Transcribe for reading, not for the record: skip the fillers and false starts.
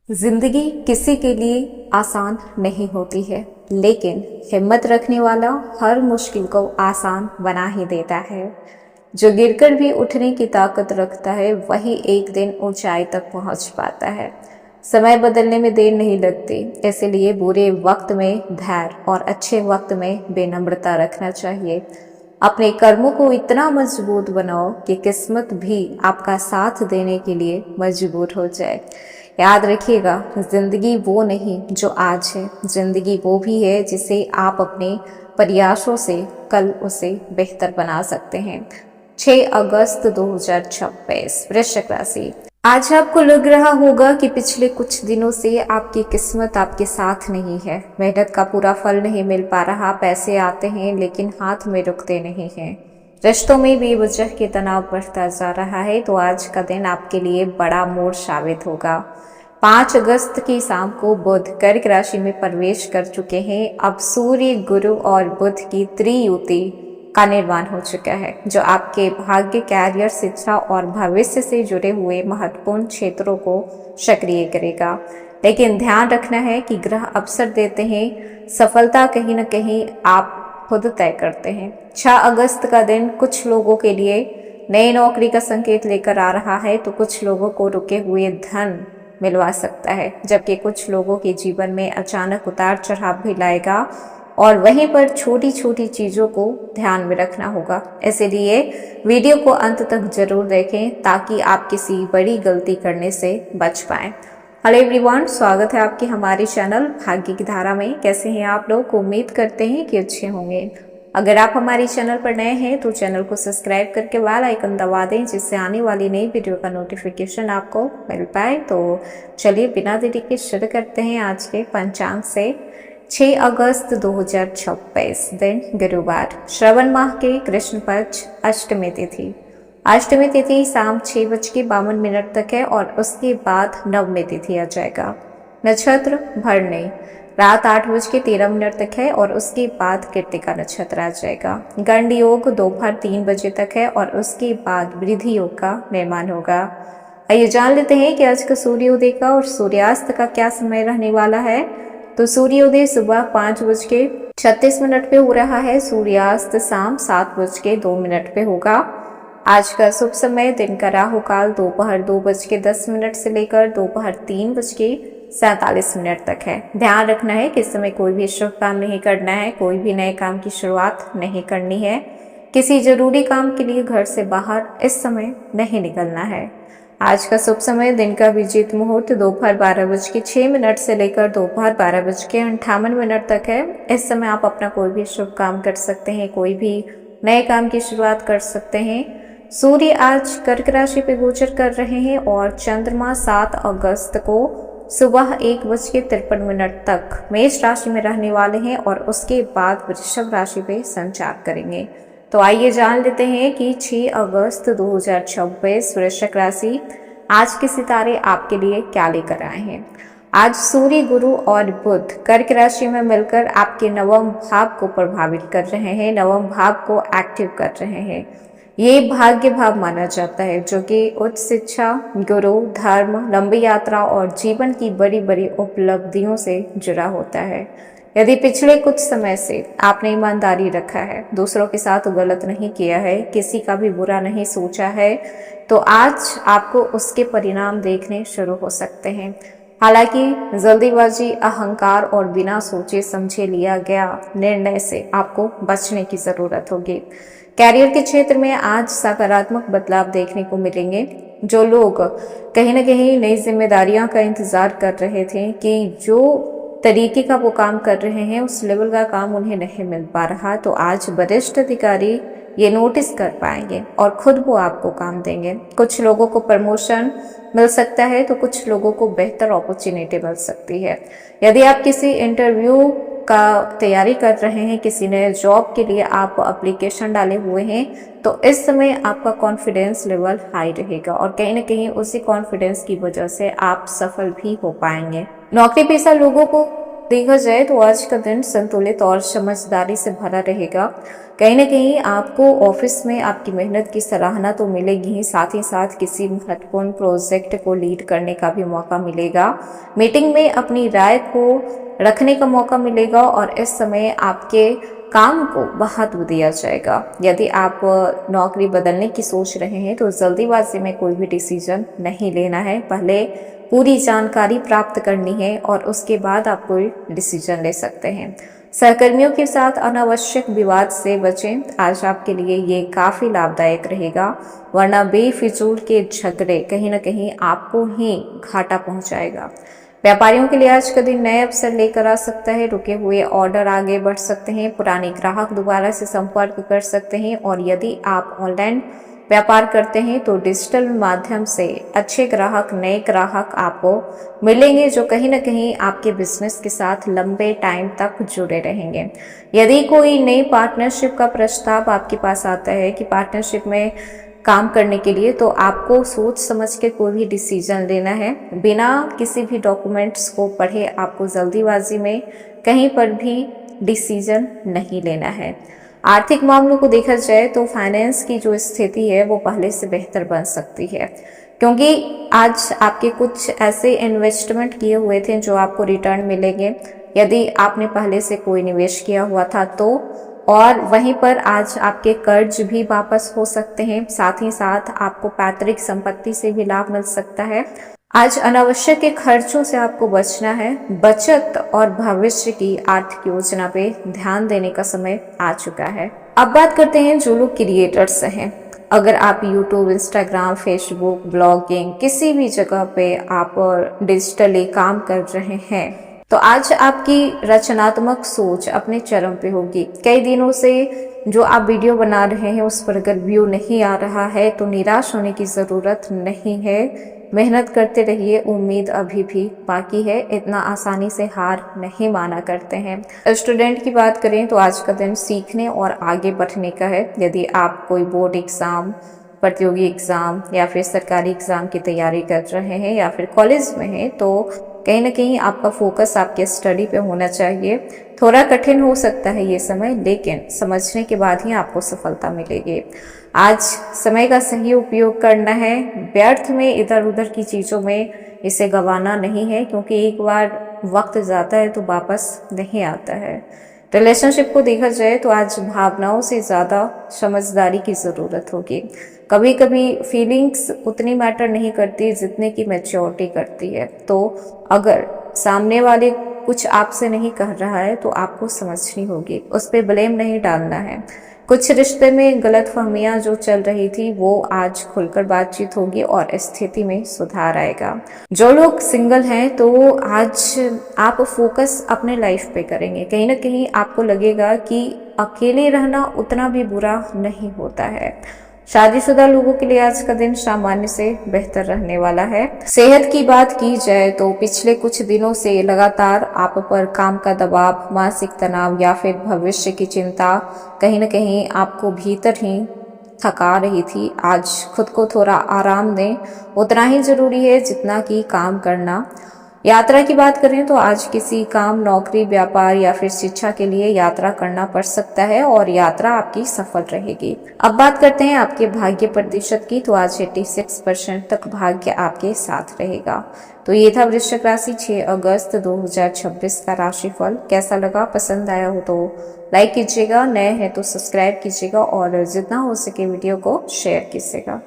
जिंदगी किसी के लिए आसान नहीं होती है, लेकिन हिम्मत रखने वाला हर मुश्किल को आसान बना ही देता है। जो गिरकर भी उठने की ताकत रखता है वही एक दिन ऊंचाई तक पहुंच पाता है। समय बदलने में देर नहीं लगती, इसलिए बुरे वक्त में धैर्य और अच्छे वक्त में विनम्रता रखना चाहिए। अपने कर्मों को इतना मजबूत बनाओ कि किस्मत भी आपका साथ देने के लिए मजबूर हो जाए। याद रखिएगा, जिंदगी वो नहीं जो आज है, जिंदगी वो भी है जिसे आप अपने प्रयासों से कल उसे बेहतर बना सकते हैं। 6 अगस्त 2026, वृश्चिक राशि। आज आपको लग रहा होगा कि पिछले कुछ दिनों से आपकी किस्मत आपके साथ नहीं है। मेहनत का पूरा फल नहीं मिल पा रहा, पैसे आते हैं लेकिन हाथ में रुकते नहीं हैं। रिश्तों में बेवजह के तनाव बढ़ता जा रहा है, तो आज का दिन आपके लिए बड़ा मोड़ साबित होगा। 5 अगस्त की शाम को बुध कर्क राशि में प्रवेश कर चुके हैं। अब सूर्य, गुरु और बुध की त्रियुति का निर्माण हो चुका है, जो आपके भाग्य, कैरियर, शिक्षा और भविष्य से जुड़े हुए महत्वपूर्ण क्षेत्रों को सक्रिय करेगा। लेकिन ध्यान रखना है कि ग्रह अवसर देते हैं, सफलता कहीं न कहीं आप खुद तय करते हैं। 6 अगस्त का दिन कुछ लोगों के लिए नई नौकरी का संकेत लेकर आ रहा है, तो कुछ लोगों को रुके हुए धन मिलवा सकता है, जबकि कुछ लोगों के जीवन में अचानक उतार चढ़ाव भी लाएगा। और वहीं पर छोटी छोटी चीजों को ध्यान में रखना होगा, इसलिए वीडियो को अंत तक जरूर देखें ताकि आप किसी बड़ी गलती करने से बच पाएं। हेलो एवरीवन, स्वागत है आपके हमारे चैनल भाग्य की धारा में। कैसे हैं आप लोग? उम्मीद करते हैं कि अच्छे होंगे। अगर आप हमारे चैनल पर नए हैं तो चैनल को सब्सक्राइब करके बेल आइकन दबा दें, जिससे आने वाली नई वीडियो का नोटिफिकेशन आपको मिल पाए। तो चलिए बिना देरी के शुरू करते हैं आज के पंचांग से। 6 अगस्त 2026, दिन गुरुवार, श्रवण माह के कृष्ण पक्ष, अष्टमी तिथि। अष्टमी तिथि शाम 6:52 तक है और उसके बाद नवमी तिथि आ जाएगा। नक्षत्र भरणी, रात 8:13 तक है और उसके बाद कृत्तिका नक्षत्र आ जाएगा। गंड योग दोपहर 3 बजे तक है और उसके बाद वृद्धि योग का निर्माण होगा। आइए जान लेते हैं कि आज का सूर्योदय का और सूर्यास्त का क्या समय रहने वाला है। तो सूर्योदय सुबह 5:36 पे हो रहा है। सूर्यास्त शाम 7:02 पे होगा। आज का शुभ समय दिन का राहु काल दोपहर 2:10 से लेकर दोपहर 3:47 तक है। ध्यान रखना है कि इस समय कोई भी शुभ काम नहीं करना है, कोई भी नए काम की शुरुआत नहीं करनी है। किसी जरूरी काम के लिए घर से बाहर इस समय नहीं निकलना है। आज का शुभ समय दिन का विजित मुहूर्त दोपहर 12:06 से लेकर दोपहर 12:58 तक है। इस समय आप अपना कोई भी शुभ काम कर सकते हैं, कोई भी नए काम की शुरुआत कर सकते हैं। सूर्य आज कर्क राशि पे गोचर कर रहे हैं और चंद्रमा 7 अगस्त को सुबह 1:53 तक मेष राशि में रहने वाले हैं और उसके बाद वृषभ राशि पे संचार करेंगे। तो आइए जान लेते हैं कि 6 अगस्त 2026, वृश्चिक राशि, आज के सितारे आपके लिए क्या लेकर आए हैं। आज सूर्य, गुरु और बुध कर्क राशि में मिलकर आपके नवम भाव को प्रभावित कर रहे हैं, नवम भाव को एक्टिव कर रहे हैं। ये भाग्य भाव माना जाता है, जो कि उच्च शिक्षा, गुरु, धर्म, लंबी यात्रा और जीवन की बड़ी बड़ी उपलब्धियों से जुड़ा होता है। यदि पिछले कुछ समय से आपने ईमानदारी रखा है, दूसरों के साथ गलत नहीं किया है, किसी का भी बुरा नहीं सोचा है, तो आज आपको उसके परिणाम देखने शुरू हो सकते हैं। हालांकि जल्दीबाजी, अहंकार और बिना सोचे समझे लिया गया निर्णय से आपको बचने की जरूरत होगी। कैरियर के क्षेत्र में आज सकारात्मक बदलाव देखने को मिलेंगे। जो लोग कहीं न कहीं नई जिम्मेदारियां का इंतजार कर रहे थे कि जो तरीके का वो काम कर रहे हैं उस लेवल का काम उन्हें नहीं मिल पा रहा, तो आज वरिष्ठ अधिकारी ये नोटिस कर पाएंगे और खुद वो आपको काम देंगे। कुछ लोगों को प्रमोशन मिल सकता है, तो कुछ लोगों को बेहतर अपॉर्चुनिटी मिल सकती है। यदि आप किसी इंटरव्यू का तैयारी कर रहे हैं, किसी नए जॉब के लिए आप एप्लीकेशन डाले हुए हैं, तो इस समय आपका कॉन्फिडेंस लेवल हाई रहेगा और कहीं न कहीं उसी कॉन्फिडेंस की वजह से आप सफल भी हो पाएंगे। नौकरी पेशा लोगों को देखा जाए तो आज का दिन संतुलित और समझदारी से भरा रहेगा। कहीं ना कहीं आपको ऑफिस में आपकी मेहनत की सराहना तो मिलेगी ही साथ किसी महत्वपूर्ण प्रोजेक्ट को लीड करने का भी मौका मिलेगा। मीटिंग में अपनी राय को रखने का मौका मिलेगा और इस समय आपके काम को महत्व दिया जाएगा। यदि आप नौकरी बदलने की सोच रहे हैं तो जल्दीबाजी में कोई भी डिसीजन नहीं लेना है। पहले पूरी जानकारी प्राप्त करनी है और उसके बाद आप कोई डिसीजन ले सकते हैं। सहकर्मियों के साथ अनावश्यक विवाद से बचें। आज आपके लिए ये काफी लाभदायक रहेगा, वरना बेफिजूल के झगड़े कहीं ना कहीं आपको ही घाटा पहुंचाएगा। व्यापारियों के लिए आज का दिन नए अवसर लेकर आ सकता है। रुके हुए ऑर्डर आगे बढ़ सकते हैं, पुराने ग्राहक दोबारा से संपर्क कर सकते हैं और यदि आप ऑनलाइन व्यापार करते हैं तो डिजिटल माध्यम से अच्छे ग्राहक, नए ग्राहक आपको मिलेंगे जो कहीं ना कहीं आपके बिजनेस के साथ लंबे टाइम तक जुड़े रहेंगे। यदि कोई नई पार्टनरशिप का प्रस्ताव आपके पास आता है कि पार्टनरशिप में काम करने के लिए, तो आपको सोच समझ के कोई भी डिसीजन लेना है। बिना किसी भी डॉक्यूमेंट्स को पढ़े आपको जल्दीबाजी में कहीं पर भी डिसीजन नहीं लेना है। आर्थिक मामलों को देखा जाए तो फाइनेंस की जो स्थिति है वो पहले से बेहतर बन सकती है, क्योंकि आज आपके कुछ ऐसे इन्वेस्टमेंट किए हुए थे जो आपको रिटर्न मिलेंगे। यदि आपने पहले से कोई निवेश किया हुआ था तो, और वहीं पर आज आपके कर्ज भी वापस हो सकते हैं। साथ ही साथ आपको पैतृक संपत्ति से भी लाभ मिल सकता है। आज अनावश्यक के खर्चों से आपको बचना है। बचत और भविष्य की आर्थिक योजना पे ध्यान देने का समय आ चुका है। अब बात करते हैं जो लोग क्रिएटर्स हैं। अगर आप यूट्यूब, इंस्टाग्राम, फेसबुक, ब्लॉगिंग, किसी भी जगह पे आप डिजिटली काम कर रहे हैं तो आज आपकी रचनात्मक सोच अपने चरम पे होगी। कई दिनों से जो आप वीडियो बना रहे हैं उस पर अगर व्यू नहीं आ रहा है तो निराश होने की ज़रूरत नहीं है। मेहनत करते रहिए, उम्मीद अभी भी बाकी है। इतना आसानी से हार नहीं माना करते हैं। स्टूडेंट की बात करें तो आज का दिन सीखने और आगे बढ़ने का है। यदि आप कोई बोर्ड एग्ज़ाम, प्रतियोगी एग्ज़ाम या फिर सरकारी एग्ज़ाम की तैयारी कर रहे हैं या फिर कॉलेज में हैं तो कहीं ना कहीं आपका फोकस आपके स्टडी पे होना चाहिए। थोड़ा कठिन हो सकता है ये समय, लेकिन समझने के बाद ही आपको सफलता मिलेगी। आज समय का सही उपयोग करना है। व्यर्थ में इधर उधर की चीज़ों में इसे गंवाना नहीं है, क्योंकि एक बार वक्त जाता है तो वापस नहीं आता है। रिलेशनशिप को देखा जाए तो आज भावनाओं से ज़्यादा समझदारी की ज़रूरत होगी। कभी कभी फीलिंग्स उतनी मैटर नहीं करती जितने की मैच्योरिटी करती है। तो अगर सामने वाले कुछ आपसे नहीं कह रहा है तो आपको समझनी होगी, उस पर ब्लेम नहीं डालना है। कुछ रिश्ते में गलतफहमियां जो चल रही थी वो आज खुलकर बातचीत होगी और स्थिति में सुधार आएगा। जो लोग सिंगल हैं तो आज आप फोकस अपने लाइफ पे करेंगे। कहीं ना कहीं आपको लगेगा कि अकेले रहना उतना भी बुरा नहीं होता है। शादीशुदा लोगों के लिए आज का दिन सामान्य से बेहतर रहने वाला है। सेहत की बात की जाए तो पिछले कुछ दिनों से लगातार आप पर काम का दबाव, मानसिक तनाव या फिर भविष्य की चिंता कहीं न कहीं आपको भीतर ही थका रही थी। आज खुद को थोड़ा आराम दें, उतना ही जरूरी है जितना कि काम करना। यात्रा की बात करें तो आज किसी काम, नौकरी, व्यापार या फिर शिक्षा के लिए यात्रा करना पड़ सकता है और यात्रा आपकी सफल रहेगी। अब बात करते हैं आपके भाग्य प्रतिशत की, तो आज 86% तक भाग्य आपके साथ रहेगा। तो ये था वृश्चिक राशि 6 अगस्त 2026 का राशिफल। कैसा लगा? पसंद आया हो तो लाइक कीजिएगा, नए हैं तो सब्सक्राइब कीजिएगा और जितना हो सके वीडियो को शेयर कीजिएगा।